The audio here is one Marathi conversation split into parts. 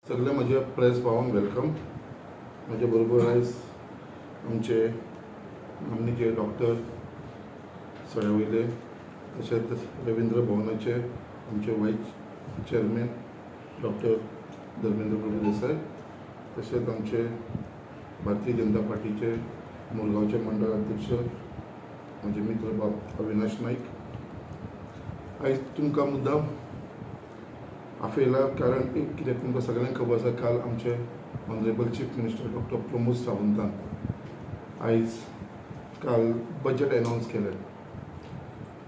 सगळे म्हज्या प्रेस भावांक वेलकम. म्हजे बरोबर आयज आमचे नामनेचे डॉक्टर सड्यावयले तशेंच रवींद्र भवनाचे आमचे वायस चेअरमॅन डॉक्टर धर्मेंद्र प्रभू देसाय, तशेंच आमचे भारतीय जनता पार्टीचे मुरगांवचे मंडळ अध्यक्ष म्हजे मित्र बाब अविनाश नाईक. आयज तुमकां मुद्दाम आफयला कारण एक कित्याक तुमकां सगळ्यांक खबर आसा, काल आमचे honourable chief minister doctor Pramod सावंतान आयज काल बजेट अनावन्स केलें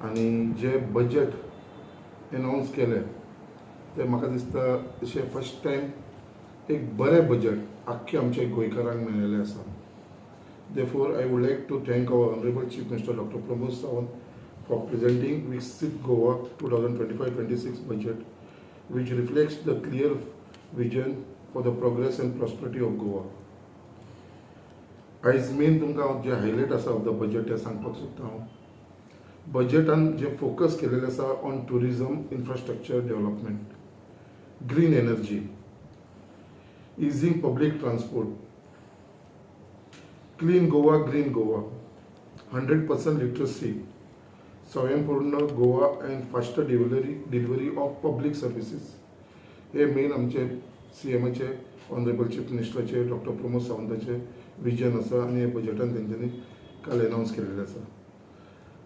आनी जे बजेट अनावन्स केलें ते म्हाका दिसता अशें फर्स्ट टायम एक बरें बजेट आख्खे आमच्या गोंयकारांक मेळिल्लें आसा. Therefore, I would like to thank our Honorable Chief Minister Dr. Pramod Sawant for presenting Viksit Goa 2025-26 budget, which reflects the clear vision for the progress and prosperity of Goa. आयज मेन तुमकां जे हायलायट आसा ऑफ द बजेट ते सांगपाक सोदता हांव. बजेटान जे फोकस केलेलें आसा on tourism infrastructure development, green energy, easing public transport, clean Goa, green Goa, 100% literacy, स्वयंपूर्ण Goa and faster delivery of public services. हे मेन आमचे CMचे ऑनरेबल चीफ मिनिस्टराचे डॉक्टर प्रमोद सावंताचे विजन आसा आनी हे बजेटान तेंच्यांनी काल अनावन्स केलेलें आसा.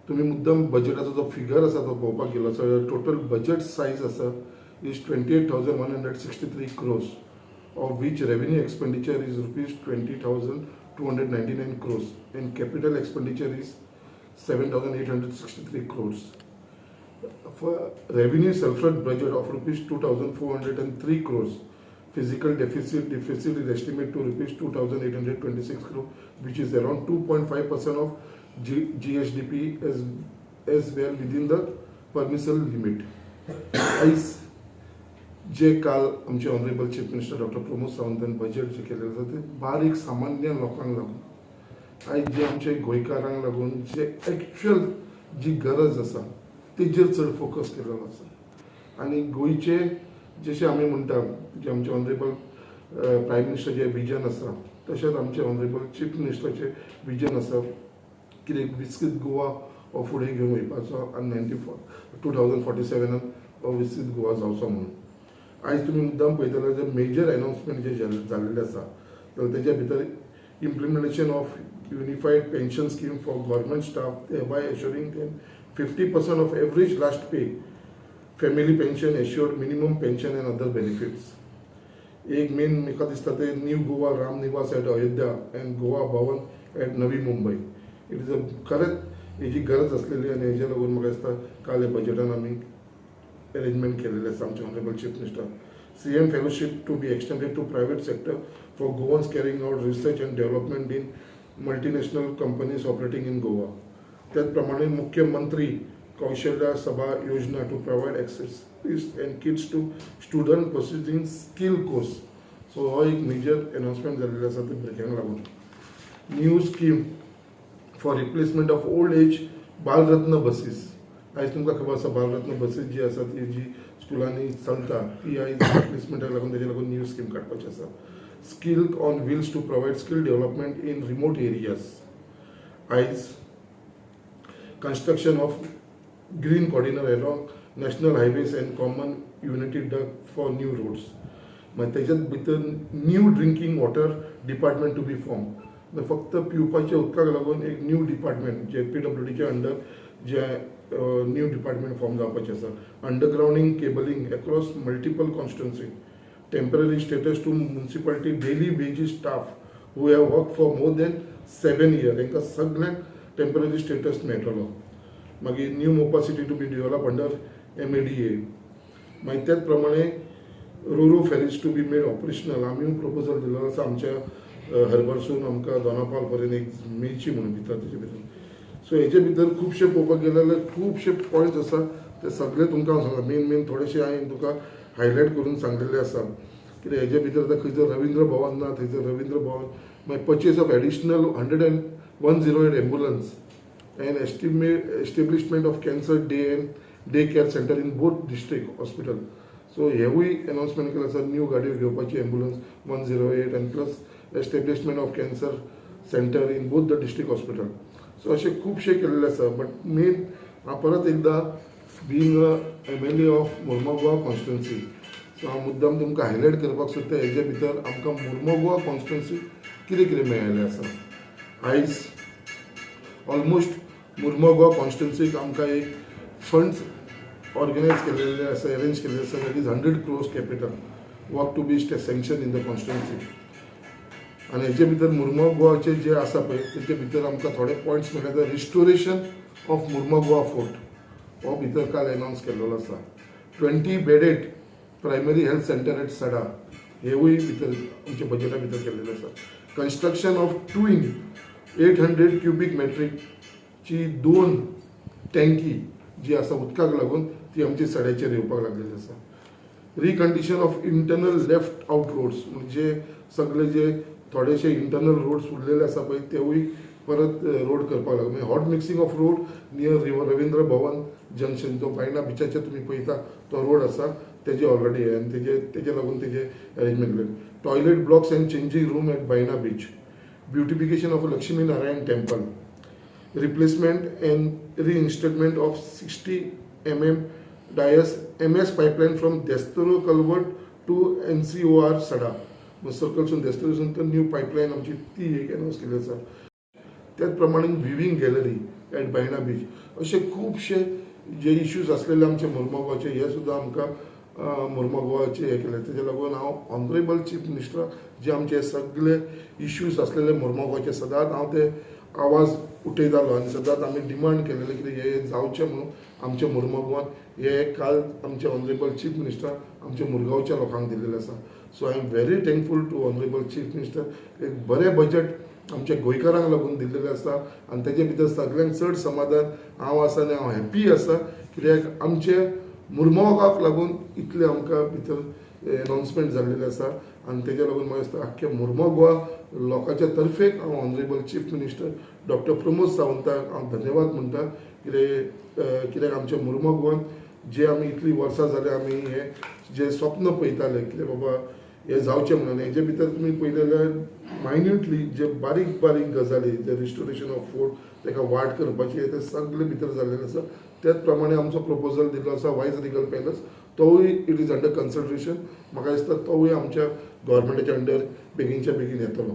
तुमी मुद्दम बजेटाचो जो फिगर आसा तो पळोवपाक गेलो आसा. टोटल बजेट सायज आसा is 28,163 crores, of which revenue expenditure is rupees 20,299 crores and capital expenditure is 7,863 crores. For revenue surplus budget of rupees 2,403 crores, physical deficit is estimated to rupees 2,826 crores, which is around 2.5% of GSDP as well within the permissible limit. जे काल आमचे honourable chief minister doctor Pramod सावंतान बजेट जे केलेलें आसा ते बारीक सामान्य लोकांक लागून, आयज जे आमचे गोंयकारांक लागून जे एक्चुअल जी गरज आसा तेजेर चड फोकस केलेलो आसा. आनी गोंयचे जशें आमी म्हणटा जे आमचे ऑनरेबल प्रायम मिनिस्टर जे विजन आसा तशेंच आमचे ऑनरेबल चीफ मिनिस्टराचे विजन आसा कितें विकसीत गोवा हो फुडें घेवन वयपाचो आनी 2047 हो विकसीत गोवा जावचो म्हणून. आयज तुमी मुद्दाम पळयतले जे मेजर अनाउन्समेंट जे जाल्लेले आसा जाल्यार तेज्या भितर implementation of unified pension scheme for government staff, thereby assuring them 50% of average last pay, family pension, assured minimum pension and other benefits. एक मेन म्हाका दिसता ते new Goa Ram Niwas eight Ayodhya end Goa Bhavan eight Navi Mumbai. It is खरेंच हेजी गरज आसलेली आनी हेजे लागून म्हाका दिसता काल हे बजेटान आमी अरेंजमेंट केलेले आसा आमचे honourable chief minister. CM fellowship to be extended to private sector for Goans carrying out research and development in multinational companies operating in Goa. त्याच प्रमाणे मुख्यमंत्री कौशल्य सभा योजना to provide access and kits to student proceeding skill course. So हो एक मेजर अनाउन्समेंट जाल्लेलो आसा ते भुरग्यांक लागून. New scheme for replacement of old age बालरत्न बसीस. आयज तुमकां खबर आसा बालरत्न बसीस जी आसा ती जी स्कुलांनी चलता ती आयज रिप्लेसमेंटाक लागून तेजे लागून न्यू स्कीम काडपाची आसा. Skill on wheels to provide skill development in remote areas. आयज construction of green corridor along national highways and common unity duct for new roads. मागीर तेज्याच भितर new drinking water department to be form. फक्त पिवपाच्या उदकाक लागून एक न्यू डिपार्टमेंट जे PWDचे अंडर जे न्यू डिपार्टमेंट फॉर्म जावपाचें आसा. Undergrounding cabling across multiple constituency, temporary status to municipality daily wages staff who have work for more than 7 years तांकां सगळ्यांक टेम्पररी स्टेटस मेळटलो. मागीर new Mopa city to be develop under MADA. मागीर त्याच प्रमाणे RoRo ferries to be made operational. आमी प्रपोजल दिल्लो आसा आमच्या हरबरसून आमकां दोनापावल पर्यंत एक मेळची म्हणून भितर तेजे भितर. सो हेजे भितर खुबशे पळोवपाक गेले जाल्यार खुबशे पॉयंट्स आसा ते सगळे तुमकां हांव सांगता. मेन थोडेशे हांवें तुका हायलायट करून सांगलेले आसा कित्याक हेजे भितर आतां खंयसर रवींद्र भवन ना थंयसर रवींद्र भवन. मागीर purchase of additional 108 ambulance and establishment of cancer day care centre in both district hospital. So हेवूय अनाउन्समेंट केलें आसा, न्यू गाडयो घेवपाची एम्ब्युलन्स 108 आनी plus establishment of cancer centre in both the district hospital. So अशें खुबशे केल्ले आसा. बट मेन हांव परत एकदां being a MLA of Mormugao Goa constituency, so हांव मुद्दाम तुमकां हायलायट करपाक सोदता हेजे भितर आमकां मुर्मगांव गोवा कॉन्स्टिट्युन्सी कितें कितें मेळिल्लें आसा. आयज ऑलमोस्ट मुर्मगांव गोवा कॉन्स्टिट्युन्सीक आमकां एक फंड्स ऑर्गनायज केलेले आसा, अरेंज केलेले आसा, that is 100 crores capital work to be sanction in the constituency. आनी हेजे भितर मुर्मगांव गोवाचे जे आसा पळय तेजे भितर आमकां थोडे पॉयंट्स म्हळ्यार restoration of Mormugao Goa fort हो भितर काल अनाउन्स केल्लो आसा. 20 bedded primary health centre at Sada हेवूय भितर आमच्या बजेटा भितर केल्लेले आसा. कन्स्ट्रक्शन ऑफ 800 क्युबिक मेट्रीकची 2 टँकी जी आसा उदकाक लागून ती आमची सड्याचेर येवपाक लागलेली आसा. Recondition of internal left out roads म्हणजे सगळे जे थोडेशे इंटरनल रोड्स उरलेले आसा पळय तेवूय परत रोड करपाक लागून म्हणजे hot mixing of road near Ravindra Bhavan junction जो बायना बिचाचेर तुमी पळयता तो रोड आसा तेजे ऑलरेडी आनी तेजे लागून तेजे अरेंजमेंट केले. Toilet blocks and changing room at Baina beach, beautification of Laxmi Narayan temple, replacement and reinstallment of 60 mm Dias MS pipeline from Destero Culvert to NCOR Sada. सर्कलसून देस्तोरीसून तर न्यू पायपलायन आमची ती एक अनाउन्स केली आसा. त्याच प्रमाणे viewing gallery eight Baina beach असे खुबशे जे इश्यूज आसलेले आमचे मुर्मगांव गोवाचे हे सुद्दां आमकां मुर्मगांव गोवाचे हे केले. तेजे लागून हांव ऑनरेबल चीफ मिनिस्टर जे आमचे सगळे इश्यूज आसलेले मुर्मगांव गोवाचे सदांच हांव ते आवाज उठयतालो आनी सदांच आमी डिमांड केलेले की हे जावचें म्हणून आमच्या मुर्मगांव गोवान हे काल आमचे ऑनरेबल चीफ मिनिस्टर आमच्या मुरगांवच्या लोकांक दिलेले आसा. So I am very thankful to honourable chief minister. एक बरें बजेट आमच्या गोंयकारांक लागून दिल्लेलें आसा आनी तेजे भितर सगळ्यांक चड समाधान हांव आसा आनी हांव हॅप्पी आसा कित्याक आमचे मुर्मगांवाक लागून इतले आमकां भितर अनाउन्समेंट जाल्लेले आसा आनी तेजे लागून म्हाका दिसता आख्ख्या मुर्मगांव गोवा लोकांच्या तर्फेक हांव honourable chief minister doctor Pramod सावंताक हांव धन्यवाद म्हणटा कित्याक आमच्या मुर्मगांव गोवान जे आमी इतलीं वर्सां जाले आमी हे जे स्वप्न पळयताले कितें बाबा हे जावचें म्हणून हेजे भितर तुमी पळयलें जाल्यार मायन्युटली जे बारीक बारीक गजाली जे रिस्टोरेशन ऑफ फोर्ट ताका वाड करपाची ते सगळे भितर जाल्लेले आसा. त्याच प्रमाणे आमचो प्रपोजल दिल्लो आसा वायज रिगल पॅलस तोवूय इट इज अंडर कन्सिडरेशन. म्हाका दिसता तोवूय आमच्या गव्हर्मेंटाच्या अंडर बेगीनच्या बेगीन येतलो.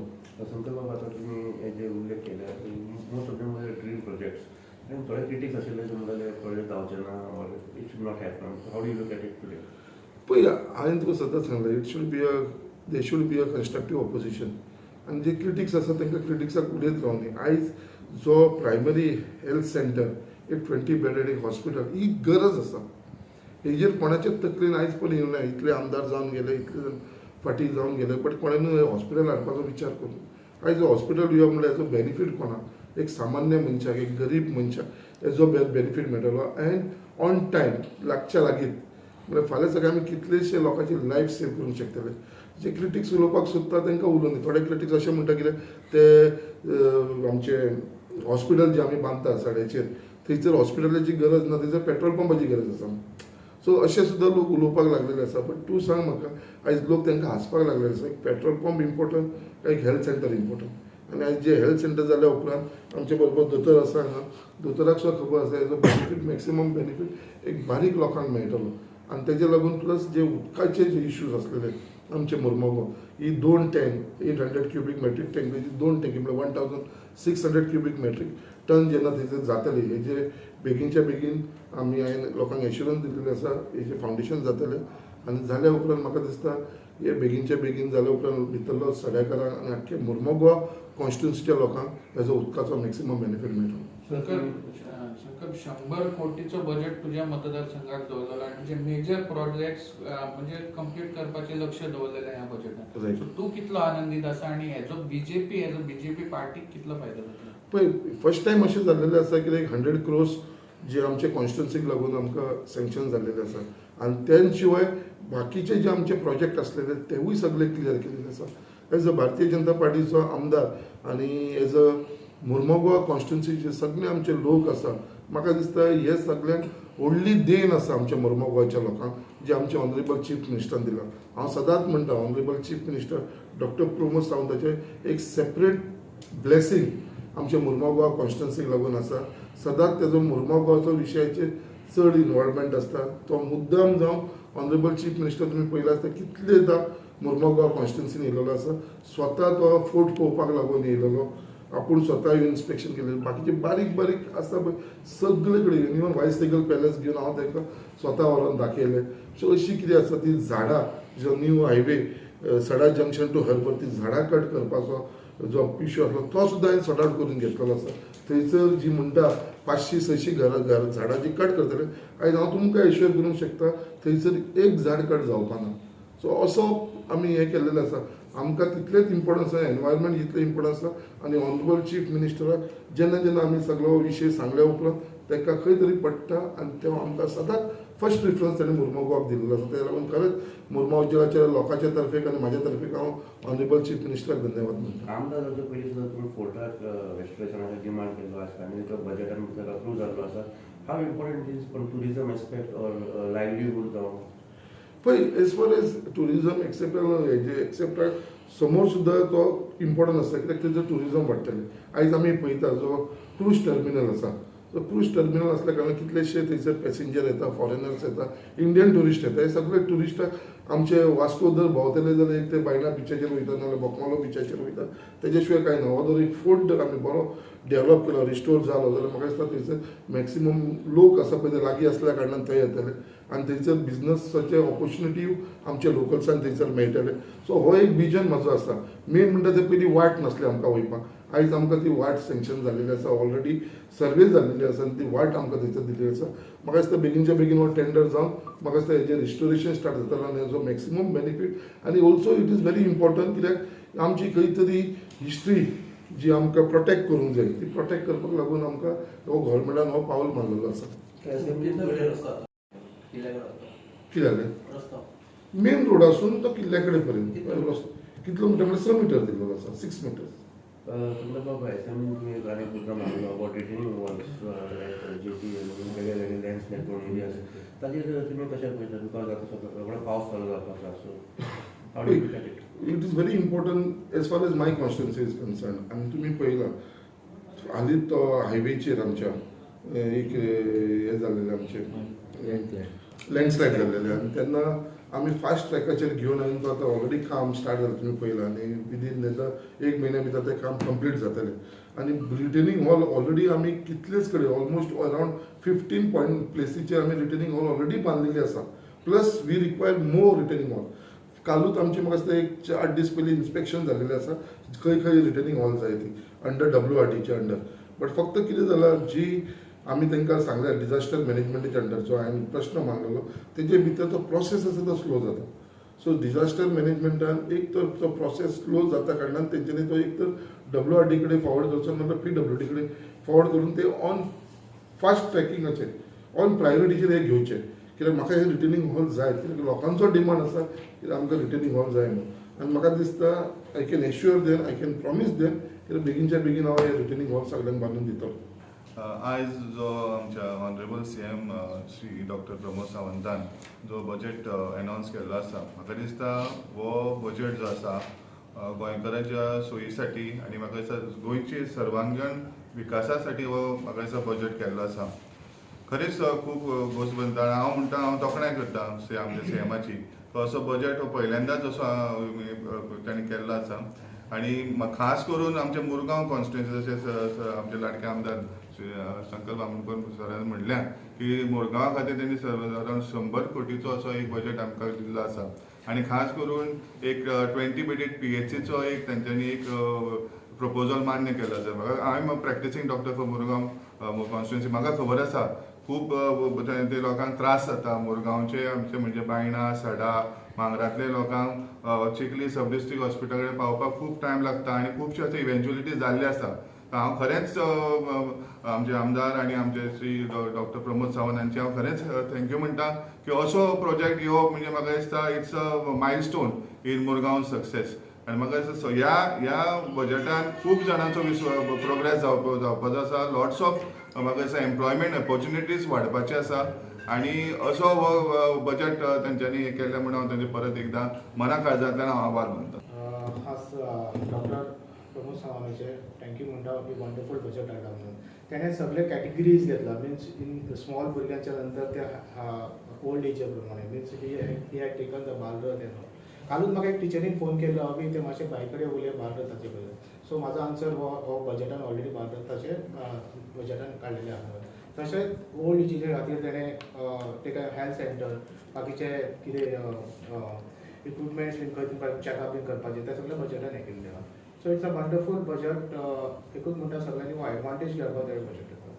संत बाबा आता तुम्ही जे उल्लेख केला most of them dream projects आणि थोडे क्रिटिक्स आशिल्ले तुमचे प्रोजेक्ट जावचे ना or it should not happen. How do you look at it today? पळय हांवें तुका सदांच सांगलें they should be a कन्स्ट्रक्टीव opposition आनी जे क्रिटिक्स आसा तांकां क्रिटिक्साक उलयत रावनी. आयज जो प्रायमरी हेल्थ सेंटर एक 20 बेडेड एक हॉस्पिटल ही गरज आसा. हेजेर कोणाचेच तकलेन आयज पण येवं ना. इतले आमदार जावन गेले इतले फाटी जावन गेले बट कोणें हॉस्पिटल हाडपाचो विचार करूं. आयज हॉस्पिटल यो म्हणल्यार हेजो बेनिफीट कोणाक एक सामान्य मनशाक एक गरीब मनशाक हेजो बेनिफीट मेळटलो एंड ऑन टायम लागच्या लागीं म्हणजे फाल्यां सकाळीं आमी कितलेशे लोकांची लायफ सेव करूंक शकतले. जे क्रिटिक्स उलोवपाक सोदता तांकां उलोवनी. थोडे क्रिटिक्स अशें म्हणटा कितें ते आमचे हॉस्पिटल जे आमी बांदता सड्याचेर थंयसर हॉस्पिटलाची गरज ना थंयसर पेट्रोल पंपाची गरज आसा. सो अशें सुद्दां लोक उलोवपाक लागलेले आसा. बट तूं सांग म्हाका आयज लोक तांकां हांसपाक लागलेले आसा. एक पेट्रोल पंप इम्पॉर्टंट काय एक हेल्थ सेंटर इम्पॉर्टंट. आनी आयज जे हेल्थ सेंटर जाल्या उपरांत आमचे बरोबर दोतोर आसा हांगा दोतोराक सुद्दां खबर आसा हेजो बेनिफीट मॅक्सिमम बेनिफीट एक बारीक लोकांक मेळटलो. आनी तेजे लागून प्लस जे उदकाचे जे इश्यूज आसलेले आमचे मुर्मगांव ही 2 टँक 800 क्युबिक मेट्रीक टँकेची 2 टँकी म्हळ्यार 1600 क्युबिक मेट्रीक टन जेन्ना थंयसर जातली हेजे बेगीनच्या बेगीन आमी हांवें लोकांक एश्युरन्स दिल्लेले आसा हेजे फावंडेशन जातलें आनी जाल्या उपरांत म्हाका दिसता हे बेगीनच्या बेगीन जाल्या उपरांत भितरलो सड्याकारांक आनी आख्खे मुर्मगांव गोवा कॉन्स्टिट्युन्सीच्या लोकांक हेजो उदकाचो मॅक्सिमम बेनिफीट मेळटलो. शंकर 100 कोटीचो बजेट तुज्या मतदारसंघात दवरलेलो आनी जे मेजर प्रोजेक्ट्स म्हणजे कंप्लीट करपाचें लक्ष दवरलेलें ह्या बजेटान. सो तूं कितलो आनंदीत आसा आनी हेजो बीजेपी पार्टीक कितलो फायदो जातलो? पळय फर्स्ट टायम अशें जाल्लेलें आसा की 100 crores जे आमचे कॉन्स्टिट्युन्सीक लागून आमकां सँक्शन जाल्लेले आसा आनी त्या शिवाय बाकीचे जे आमचे प्रोजेक्ट आसलेले तेवूय सगळे क्लियर केलेले आसा. एज अ भारतीय जनता पार्टीचो आमदार आनी एज अ मुर्मुगांव कॉन्स्टिट्युन्सीचे सगळे आमचे लोक आसा म्हाका दिसता हे सगळ्यांक व्हडली देण आसा आमच्या मुर्मुगांवच्या लोकांक जे आमचे ऑनरेबल चीफ मिनिस्टरान दिला. हांव सदांच म्हणटा honourable chief minister doctor Pramod सावंताचे एक सेपरेट ब्लेसिंग आमच्या मुर्मुगांव कॉन्स्टिट्युन्सीक लागून आसा. सदांच तेजो मुर्मुगांवचो विशयाचेर चड इन्वॉल्वमेंट आसता. तो मुद्दाम जावन ऑनरेबल चीफ मिनिस्टर तुमी पळयला आसता कितलेदां मुर्मुगांव कॉन्स्टिट्युन्सीन येयलेलो आसा. स्वता तो फोर्ट पळोवपाक लागून येयलेलो. आपूण स्वता येवन इन्स्पेक्शन केलें. बाकीचे बारीक बारीक आसता पळय सगळे कडेन इवन वायस रिगल पॅलेस घेवन हांव तांकां स्वता व्हरोन दाखयलें. सो अशी कितें आसा ती झाडां जो न्यू हायवे सडा जंक्शन टू हरबर ती झाडां कट करपाचो जो इश्यू आसलो तो सुद्दां हांवें सॉर्ट आउट करून घेतलेलो आसा. थंयसर जी म्हणटा 500-600 झाडां जी कट करतले आयज हांव तुमकां एश्युअर करूंक शकता थंयसर एक झाड कट जावपाना. सो असो आमी हें केल्लेलें आसा. आमकां तितलेंच इम्पॉर्टन्स आसा एनवायरमेंट जितलें इम्पॉर्टन्स आसा आनी ऑनरेबल चीफ मिनिस्टराक जेन्ना जेन्ना आमी सगळो विशय सांगल्या उपरांत ताका खंय तरी पडटा आनी तो आमकां सदांच फर्स्ट प्रिफरन्स ताणें मुर्मुगांवाक दिल्लो आसा. त्या लागून खरेंच मुर्मुगांवच्या लोकांच्या तर्फेक आनी म्हाज्या तर्फेक हांव ऑनरेबल चीफ मिनिस्टराक धन्यवाद म्हणटा. आमदार जाता पयलीं सुद्दां तुमी फोर्टाक रेस्टोरेशनाचो डिमांड केल्लो आसा आनी तो बजेटान भितर अप्रूव जाल्लो आसा. How important is for tourism aspect or livelihood जावं पळय age far age tourism accept समोर सुद्दां तो इम्पॉर्टंट आसा कित्याक तेजो टुरिजम वाडटलें. आयज आमी पळयता जो क्रूज टर्मिनल आसा जो क्रूज टर्मिनल आसल्या कारणान कितलेशे थंयसर पॅसेंजर येता फॉरेनर्स येता इंडियन टुरिस्ट येता. हे सगळे टुरिस्टाक आमचे वास्को जर भोंवतले जाल्यार एक ते बायणा बिचाचेर वयता नाजाल्यार बोकमालो बिचाचेर वयता. तेजे शिवाय कांय ना. हो जर एक फोर्ट जर आमी बरो डेवलप केलो रिस्टोर जालो जाल्यार म्हाका दिसता थंयसर मॅक्सिमम लोक आसा पळय ते लागीं आसल्या कारणान थंय येतले आनी थंयसर बिजनसाचे ऑपॉर्च्युनिटी आमच्या लोकल्सांक थंयसर मेळटले. सो हो एक विजन म्हाजो आसा. मेन म्हणटा ते पयलीं वाट नासली आमकां वयपाक. आयज आमकां ती वाट सँक्शन जाल्लेली आसा. ऑलरेडी सर्वे जाल्लेली आसा आनी ती वाट आमकां थंयसर दिल्ली आसा. म्हाका दिसता बेगीनच्या बेगीन हो टेंडर जावन म्हाका दिसता हेजें रिस्टोरेशन स्टार्ट जातलें आनी हेजो मॅक्सिमम बेनिफीट आनी also it is very important कित्याक आमची खंय तरी हिस्ट्री जी आमकां प्रोटेक्ट करूंक जाय ती प्रोटेक्ट करपाक लागून आमकां हो गव्हर्मेंटान हो पावल मारलेलो आसा. कितें जालें मेन रोडासून तो किल्ल्या कडेन पर्यंत कितलो म्हणटा 100 मिटर दिल्लो आसा 6 मिटर्स. तुमकां बाबा एसएमएन तुमी गाडी प्रोग्राम मारलो about retaining walls like jetty वेगळे वेगळे लँडस्लायड करून एरियाज ताजेर तुमी कशें पळयता बिकॉज आतां रोखडो पावस चालू जावपाक आसा. So how do you look at it? It is very important as far as my constituency is concern. आनी तुमी पळयलां हालींच तो हायवेचेर आमच्या एक हें जाल्लेलें आमचें लँडस्लायड जाल्लेलें आनी तेन्ना आमी फास्ट ट्रॅकाचेर घेवन आनी तो आतां ऑलरेडी काम स्टार्ट जालें तुमी पळयलां आनी विदीन एक म्हयन्या भितर तें काम कंप्लीट जातलें. आनी रिटेनिंग हॉल ऑलरेडी आमी कितलेच कडेन ऑलमोस्ट अरावंड 15 प्लेसीचेर आमी रिटेनिंग हॉल ऑलरेडी बांदिल्ली आसा. Plus we require more retaining hall. कालूच आमचे म्हाका दिसता एक 8 दीस पयलीं इन्स्पेक्शन जाल्लेलें आसा खंय खंय रिटेनिंग हॉल जाय ती अंडर WRTच्या अंडर. बट फक्त कितें जालां जी आमी तांकां सांगल्या डिजास्टर मॅनेजमेंटाच्या अंडरचो हांवें प्रश्न मांडलेलो तेजे भितर तो प्रोसेस आसा तो स्लो जाता. सो डिजास्टर मॅनेजमेंटान एक तर तो प्रोसेस स्लो जाता कारणान तेंच्यांनी तो एक तर WRT कडेन फॉरवर्ड करचो नाजाल्यार PWD कडेन फॉरवर्ड करून ते ऑन फास्ट ट्रॅकिंगाचेर ऑन प्रायोरिटीचेर हे घेवचे. कित्याक म्हाका हे रिटेनिंग हॉल जाय कित्याक लोकांचो डिमांड आसा कित्याक आमकां रिटेनिंग हॉल जाय म्हणून. आनी म्हाका दिसता I can एश्युअर them I can promise them कित्याक बेगीनच्या बेगीन हांव हे रिटेनिंग हॉल सगळ्यांक बांदून दितलो. आयज जो आमच्या honourable CM Shri doctor Pramod सावंतान जो बजेट अनाउन्स केल्लो आसा म्हाका दिसता हो बजेट जो आसा गोंयकारांच्या सोयी साठी आनी म्हाका दिसता गोंयचे सर्वांगीण विकासा साठी हो म्हाका दिसता बजेट केल्लो आसा. खरेंच खूब गोश्ट बनता. हांव म्हणटा हांव तोखणाय करता आमच्या CMची तो असो बजेट हो पहिल्यांदाच असो तांणी केल्लो आसा. आनी खास करून आमच्या मुरगांव कॉन्स्टिट्युएन्सी जशें आमचे लाडके आमदार शंकर बामणकर सरान म्हणल्या की मुरगांवा खातीर तेणी अरावंड 100 कोटीचो असो एक बजेट आमकां दिल्लो आसा. आनी खास करून एक 20 बेडेड PHCचो एक तांच्यांनी एक प्रपोजल मान्य केलो आसा. हांवें प्रॅक्टिसींग डॉक्टर फॉर मुरगांव कॉन्स्टिट्युएन्सी म्हाका खबर आसा खूब ते लोकांक त्रास जाता. मुरगांवचे आमचे म्हणजे बायणा सडा मांगरांतले लोकांक चिखली सब डिस्ट्रिक्ट हॉस्पिटल कडेन पावपाक खूब टायम लागता आनी खुबशे अशे इव्हेंच्युअलिटी जाल्ले आसा. हांव खरेंच आमचे आमदार आनी आमचे श्री डॉक्टर प्रमोद सावंत हांचे हांव खरेंच थँक्यू म्हणटा की असो प्रोजेक्ट येवप म्हणजे म्हाका दिसता it's a milestone in Mormugao success. आनी म्हाका दिसता ह्या बजेटान खूब जाणांचो प्रोग्रेस जावपाचो आसा. लॉट्स ऑफ म्हाका दिसता एम्प्लॉयमेंट ऑपॉर्च्युनिटीज वाडपाचे आसा आनी असो हो बजेट तेंच्यांनी हे केल्ले म्हणून हांव तेंचे परत एकदां मना काळजांतल्यान हांव आभार मानता. आज डॉक्टर प्रमोद सावंताचे थँक्यू म्हणटा की वंडरफूल बजेट हाडला म्हणून. त्याने सगळे कॅटेगरीज घेतला मिन्स इन स्मॉल भुरग्यांच्या नंतर त्या ओल्ड एजा प्रमाणे means he had taken the Balrath and all. कालूच म्हाका एक टिचरीन फोन केल्लो की ते मातशे बाय कडेन उलय बालरथाचे बद्दल. सो म्हाजो आन्सर हो बजेटान ऑलरेडी बालरथाचे बजेटान काडलेले आसा. तशेंच ओल्ड एजीचे खातीर तेणें तेका हेल्थ सेंटर बाकीचे कितें इक्विपमेंट्स बीन खंय तुमकां चॅकअप बीन करपाचें तें सगळें बजेटान हें केल्लें आहा. So it's a wonderful budget. एकूच म्हणटा सगळ्यांनी हो एडवांटेज घेवपाक जाय बजेटाचो.